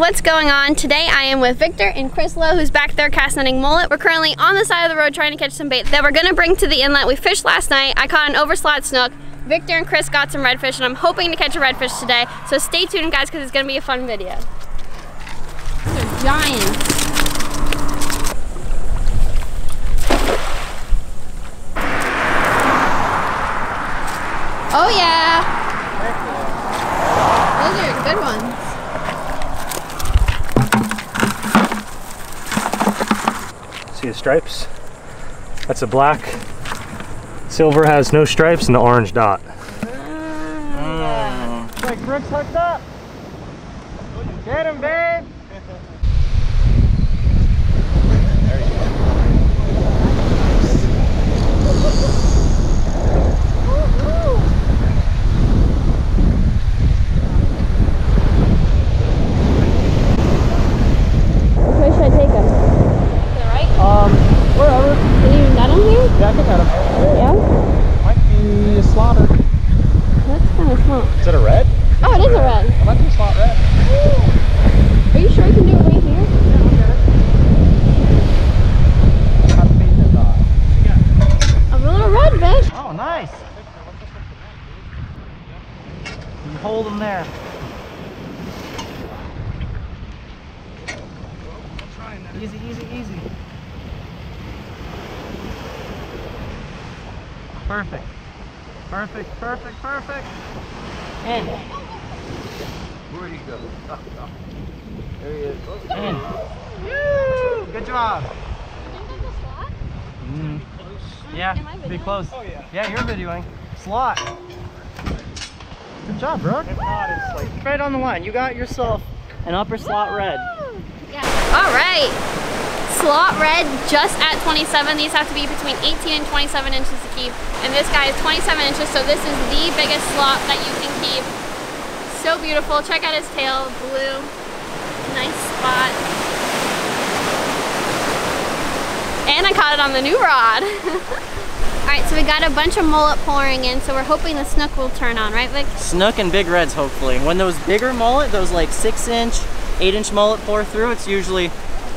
what's going on? Today I am with Victor and Crist, who's back there cast netting mullet. We're currently on the side of the road trying to catch some bait that we're gonna bring to the inlet. We fished last night. I caught an overslot snook. Victor and Crist got some redfish, and I'm hoping to catch a redfish today. So stay tuned, guys, because it's gonna be a fun video. They're giants. Oh yeah! Those are good ones. See the stripes? That's a black. Silver has no stripes and the orange dot. It's like Brook's hooked up. Get him, babe! There you Wherever. Can you net them here? Yeah, I can net them. Yeah? Might be a slaughter. That's kind of small. Is it a red? Oh, it is a red. It might be a slot red. Ooh. Are you sure you can do it right here? Yeah, I'll get it. How to beat the dot? A little redfish. Oh, nice. You hold them there. Easy, easy, easy. Perfect. Perfect, perfect, perfect. In. Where'd he go? There he is. In. Woo! Good job. Yeah, be close. Oh, yeah. Yeah, you're videoing. Slot. Good job, Brook. If not, it's like right on the line. You got yourself an upper slot red. Yeah. All right. Slot red just at 27. These have to be between 18 and 27 inches to keep. And this guy is 27 inches, so this is the biggest slot that you can keep. So beautiful. Check out his tail, blue. Nice spot. And I caught it on the new rod. All right, so we got a bunch of mullet pouring in, so we're hoping the snook will turn on, right, Vic? Snook and big reds, hopefully. When those bigger mullet, those like 6-inch, 8-inch mullet pour through, it's usually,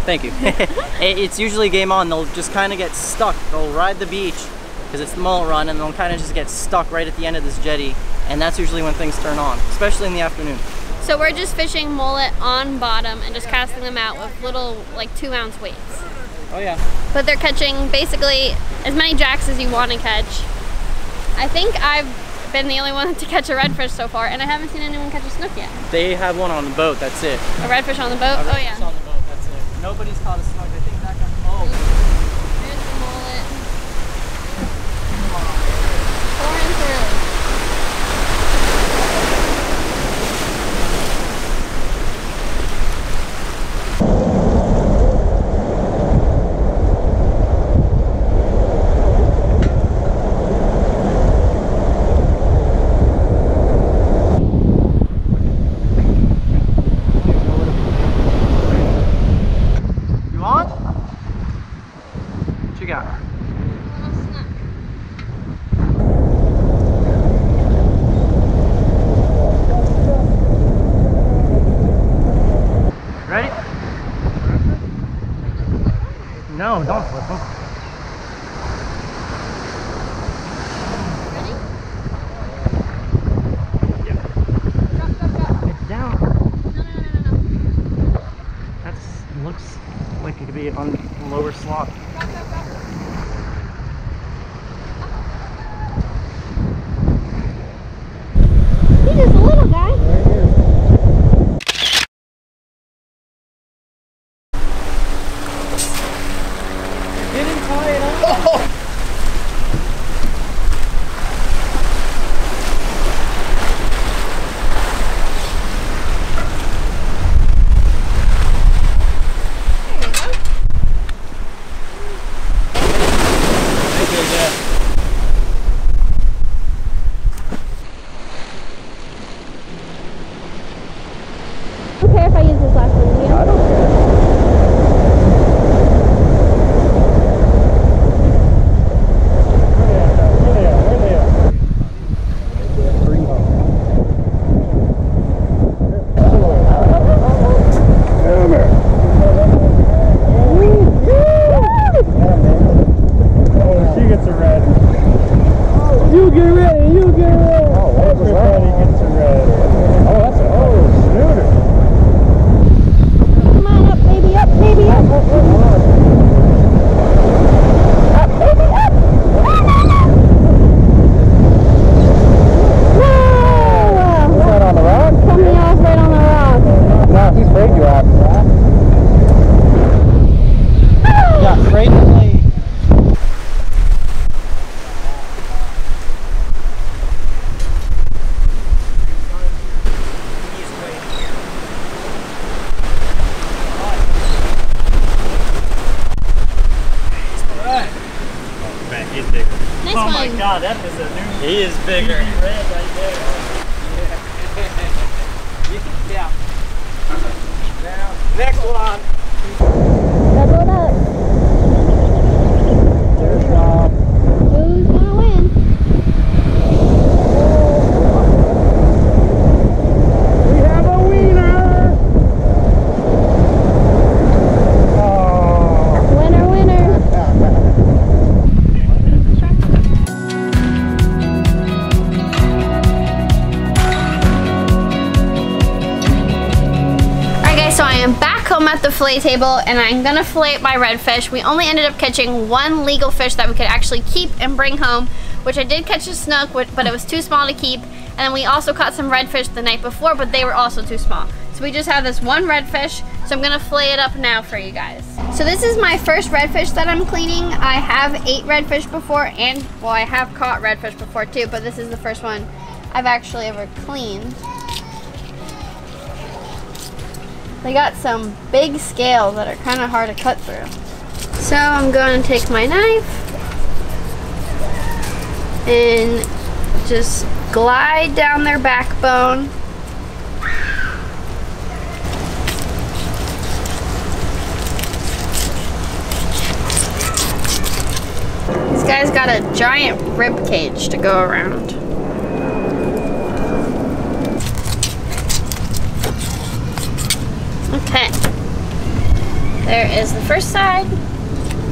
thank you, it's usually game on. They'll just kind of get stuck. They'll ride the beach, because it's the mullet run, and they'll kind of just get stuck right at the end of this jetty, and that's usually when things turn on, especially in the afternoon. So we're just fishing mullet on bottom and just casting them out with little, like 2-ounce weights. Oh yeah. But they're catching basically as many jacks as you want to catch. I think I've been the only one to catch a redfish so far, and I haven't seen anyone catch a snook yet. They have one on the boat, that's it. A redfish on the boat? Oh yeah. On the boat, that's it. Nobody's caught a snook. I think that got, oh. There's the mullet. Pouring through. No, don't flip them. Ready? Yeah. Drop, drop, drop. It's down. No. That looks like it could be on the lower slot. Drop, drop, drop. He's just a little guy. There he is. Didn't tie it up. Oh! There you go. one. Oh my god, that is a new. He is bigger. Red right there. Yeah. Now, next one. Double it up. There's Rob. Who's gonna win? We have a wiener. Oh. Winner, winner. Alright guys, so I am back home at the fillet table and I'm gonna fillet my redfish. We only ended up catching one legal fish that we could actually keep and bring home, which I did catch a snook, but it was too small to keep. And then we also caught some redfish the night before, but they were also too small. So we just have this one redfish, so I'm gonna fillet it up now for you guys. So this is my first redfish that I'm cleaning. I have ate redfish before, and well, I have caught redfish before too, but this is the first one I've actually ever cleaned. They got some big scales that are kind of hard to cut through. So I'm going to take my knife and just glide down their backbone. This guy's got a giant rib cage to go around. Okay, there is the first side.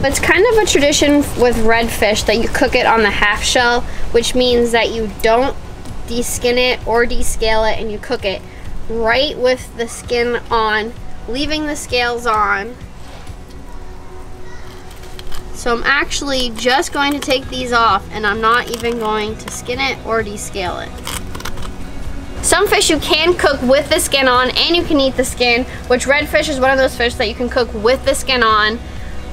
It's kind of a tradition with redfish that you cook it on the half shell, which means that you don't deskin it or descale it, and you cook it right with the skin on, leaving the scales on. So I'm actually just going to take these off, and I'm not even going to skin it or descale it. Some fish you can cook with the skin on and you can eat the skin, which redfish is one of those fish that you can cook with the skin on.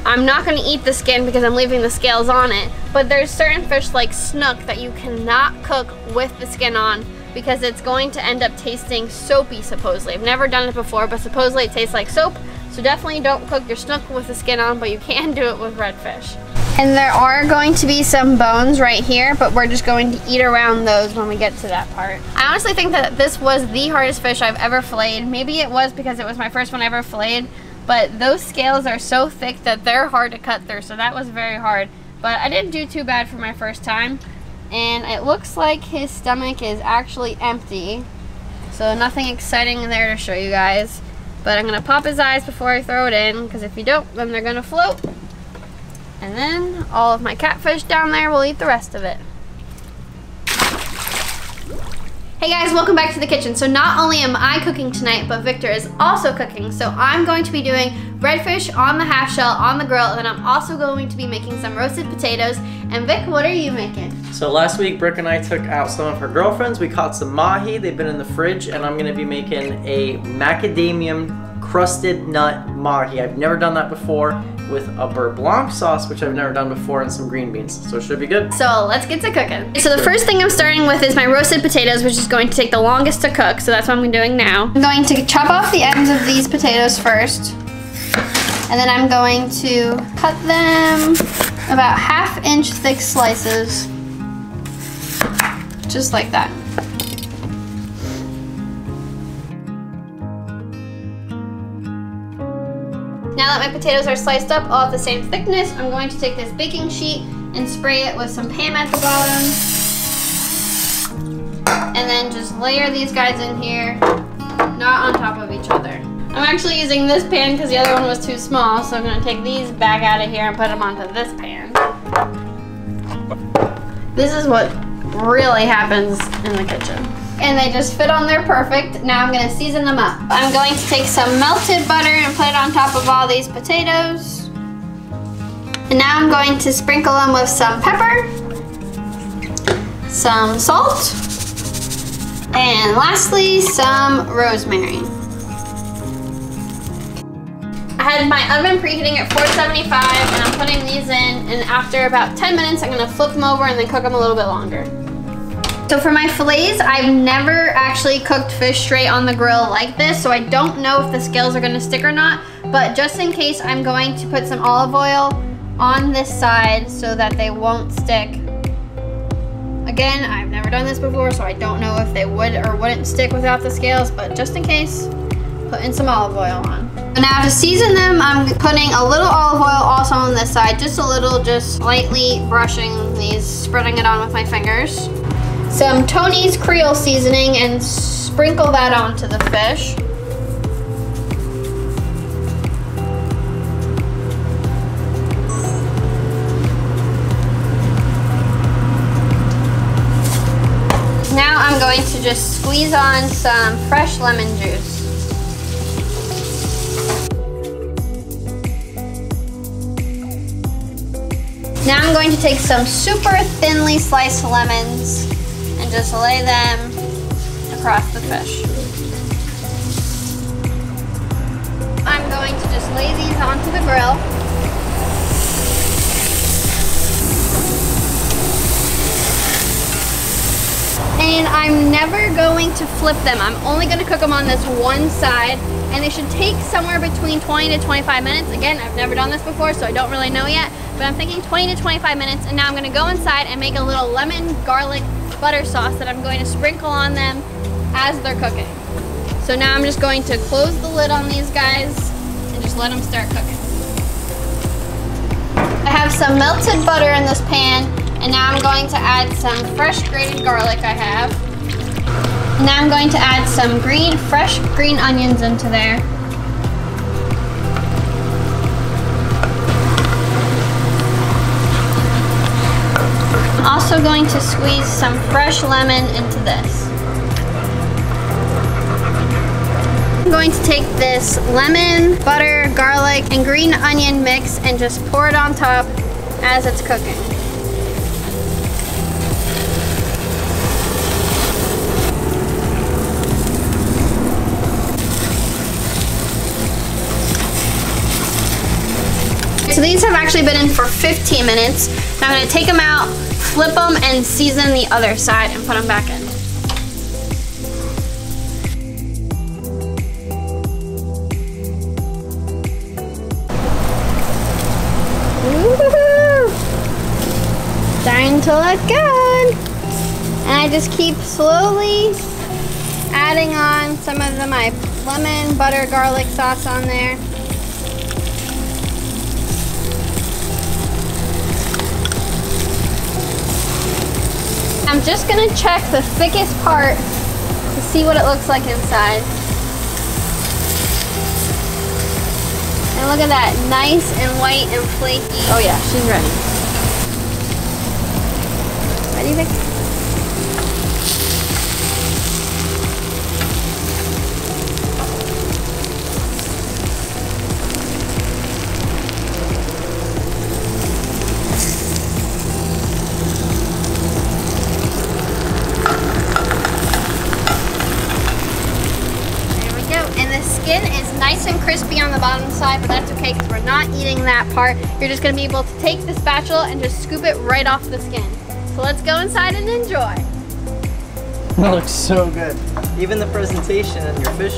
I'm not going to eat the skin because I'm leaving the scales on it, but there's certain fish like snook that you cannot cook with the skin on because it's going to end up tasting soapy, supposedly. I've never done it before, but supposedly it tastes like soap, so definitely don't cook your snook with the skin on, but you can do it with redfish. And there are going to be some bones right here, but we're just going to eat around those when we get to that part. I honestly think that this was the hardest fish I've ever filleted. Maybe it was because it was my first one I ever filleted, but those scales are so thick that they're hard to cut through, so that was very hard. But I didn't do too bad for my first time, and it looks like his stomach is actually empty, so nothing exciting in there to show you guys. But I'm gonna pop his eyes before I throw it in, because if you don't, then they're gonna float. And then all of my catfish down there will eat the rest of it. Hey guys, welcome back to the kitchen. So not only am I cooking tonight, but Victor is also cooking. So I'm going to be doing redfish on the half shell on the grill, and then I'm also going to be making some roasted potatoes. And Vic, what are you making? So last week, Brooke and I took out some of her girlfriends. We caught some mahi. They've been in the fridge, and I'm gonna be making a macadamia crusted nut mahi. I've never done that before, with a beurre blanc sauce, which I've never done before, and some green beans. So it should be good. So let's get to cooking. So the first thing I'm starting with is my roasted potatoes, which is going to take the longest to cook. So that's what I'm doing now. I'm going to chop off the ends of these potatoes first. And then I'm going to cut them about 1/2 inch thick slices. Just like that. Now that my potatoes are sliced up all at the same thickness, I'm going to take this baking sheet and spray it with some Pam at the bottom. And then just layer these guys in here, not on top of each other. I'm actually using this pan because the other one was too small, so I'm going to take these back out of here and put them onto this pan. This is what really happens in the kitchen. And they just fit on there perfect. Now I'm gonna season them up. I'm going to take some melted butter and put it on top of all these potatoes. And now I'm going to sprinkle them with some pepper, some salt, and lastly, some rosemary. I had my oven preheating at 475, and I'm putting these in, and after about 10 minutes, I'm gonna flip them over and then cook them a little bit longer. So for my fillets, I've never actually cooked fish straight on the grill like this, so I don't know if the scales are gonna stick or not, but just in case, I'm going to put some olive oil on this side so that they won't stick. Again, I've never done this before, so I don't know if they would or wouldn't stick without the scales, but just in case, putting some olive oil on. Now to season them, I'm putting a little olive oil also on this side, just a little, just lightly brushing these, spreading it on with my fingers. Some Tony's Creole seasoning and sprinkle that onto the fish. Now I'm going to just squeeze on some fresh lemon juice. Now I'm going to take some super thinly sliced lemons and just lay them across the fish. I'm going to just lay these onto the grill. And I'm never going to flip them. I'm only going to cook them on this one side, and they should take somewhere between 20 to 25 minutes. Again, I've never done this before, so I don't really know yet, but I'm thinking 20 to 25 minutes, and now I'm going to go inside and make a little lemon garlic butter sauce that I'm going to sprinkle on them as they're cooking. So now I'm just going to close the lid on these guys and just let them start cooking. I have some melted butter in this pan, and now I'm going to add some fresh grated garlic I have. Now I'm going to add some fresh green onions into there. I'm also going to squeeze some fresh lemon into this. I'm going to take this lemon, butter, garlic, and green onion mix and just pour it on top as it's cooking. So these have actually been in for 15 minutes. Now I'm going to take them out, flip them, and season the other side and put them back in. Woo-hoo-hoo! Starting to look good. And I just keep slowly adding on some of my lemon, butter, garlic sauce on there. I'm just gonna check the thickest part to see what it looks like inside. And look at that, nice and white and flaky. Oh yeah, she's ready. Ready, Victor? Nice and crispy on the bottom side, but that's okay because we're not eating that part. You're just going to be able to take the spatula and just scoop it right off the skin. So let's go inside and enjoy. That looks so good. Even the presentation and your fish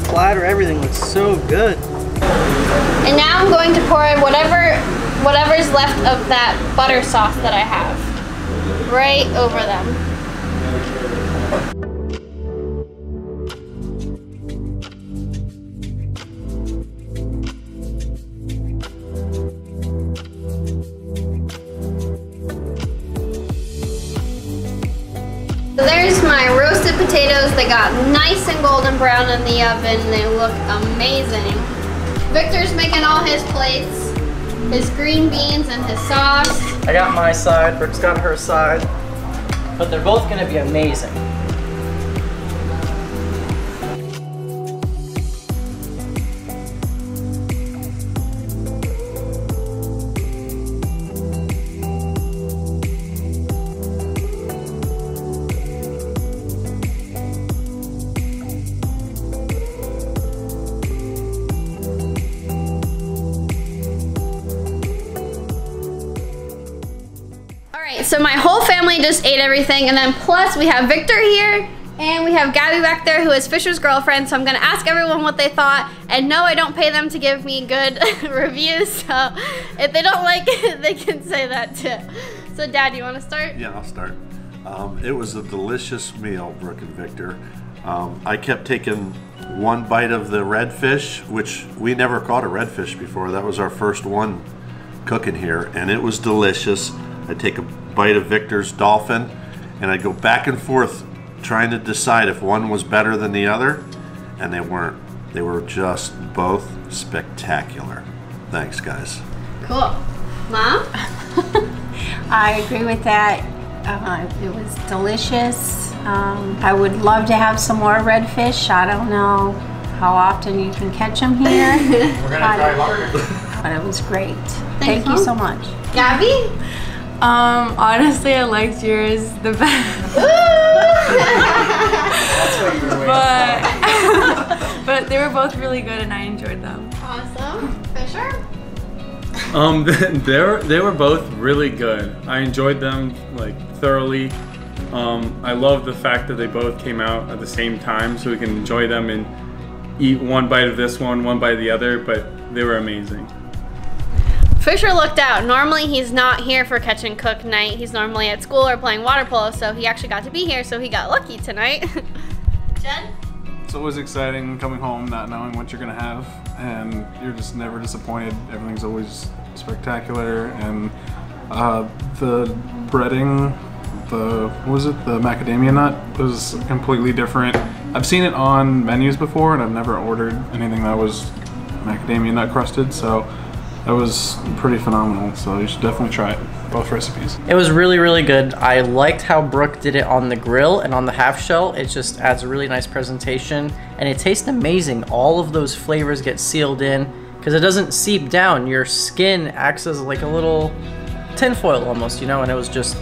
platter, everything looks so good. And now I'm going to pour whatever's left of that butter sauce that I have right over them. So there's my roasted potatoes. They got nice and golden brown in the oven. They look amazing. Victor's making all his plates, his green beans and his sauce. I got my side, Brook's got her side, but they're both gonna be amazing. So my whole family just ate everything, and then plus we have Victor here and we have Gabby back there who is Fisher's girlfriend, so I'm gonna ask everyone what they thought. And no, I don't pay them to give me good reviews, so if they don't like it, they can say that too. So Dad, you wanna start? Yeah, I'll start. It was a delicious meal, Brook and Viktor. I kept taking one bite of the redfish, which we never caught a redfish before. That was our first one cooking here, and it was delicious. I'd take a bite of Viktor's dolphin, and I'd go back and forth trying to decide if one was better than the other, and they weren't. They were just both spectacular. Thanks, guys. Cool. Mom? I agree with that. It was delicious. I would love to have some more redfish. I don't know how often you can catch them here. We're gonna try harder. But it was great. Thanks, Thank you so much. Gabby? Honestly, I liked yours the best. That's what you were waiting for. But they were both really good and I enjoyed them. Awesome. Fisher? They were both really good. I enjoyed them like thoroughly. I love the fact that they both came out at the same time so we can enjoy them and eat one bite of this one bite of the other, but they were amazing. Fisher looked out. Normally he's not here for catch and cook night. He's normally at school or playing water polo, so he actually got to be here, so he got lucky tonight. Jen? It's always exciting coming home not knowing what you're gonna have, and you're just never disappointed. Everything's always spectacular, and the breading, the macadamia nut was completely different. I've seen it on menus before, and I've never ordered anything that was macadamia nut crusted, so that was pretty phenomenal. So you should definitely try it, both recipes. It was really, really good. I liked how Brook did it on the grill and on the half shell. It just adds a really nice presentation, and it tastes amazing. All of those flavors get sealed in because it doesn't seep down. Your skin acts as like a little tinfoil almost, you know, and it was just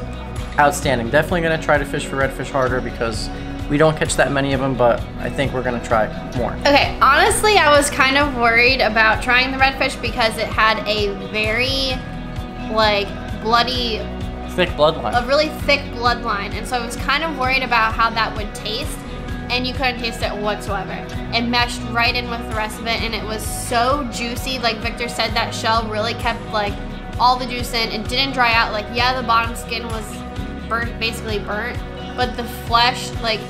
outstanding. Definitely gonna try to fish for redfish harder because we don't catch that many of them, but I think we're gonna try more. Okay, honestly, I was kind of worried about trying the redfish because it had a very, like, bloody, Thick bloodline. a really thick bloodline, and so I was kind of worried about how that would taste, and you couldn't taste it whatsoever. It meshed right in with the rest of it, and it was so juicy. Like Viktor said, that shell really kept, like, all the juice in. It didn't dry out. Like, yeah, the bottom skin was burnt, basically burnt, but the flesh, like,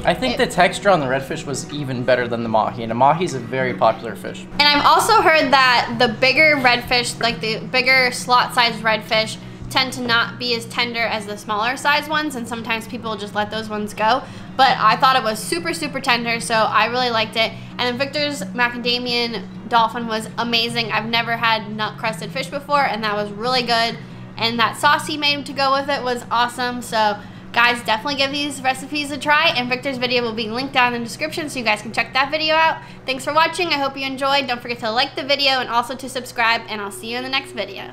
I think the texture on the redfish was even better than the mahi, and the mahi is a very popular fish. and I've also heard that the bigger redfish, like the bigger slot-sized redfish, tend to not be as tender as the smaller sized ones, and sometimes people just let those ones go. But I thought it was super, super tender, so I really liked it. And then Viktor's macadamian dolphin was amazing. I've never had nut-crusted fish before, and that was really good. And that sauce he made to go with it was awesome. So guys, definitely give these recipes a try, and Viktor's video will be linked down in the description so you guys can check that video out. Thanks for watching. I hope you enjoyed. Don't forget to like the video and also to subscribe, and I'll see you in the next video.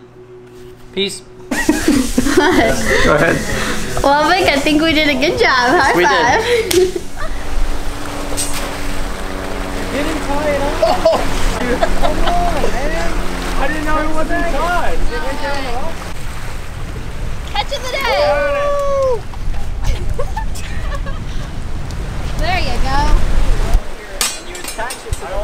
Peace. Go ahead. Well, Vic, I think we did a good job. High five. Did. Didn't tie it up. Oh. Dude, come on, man. I didn't know it wasn't tied. Did it went down at all? Catch of the day. There you go. And you attach it to the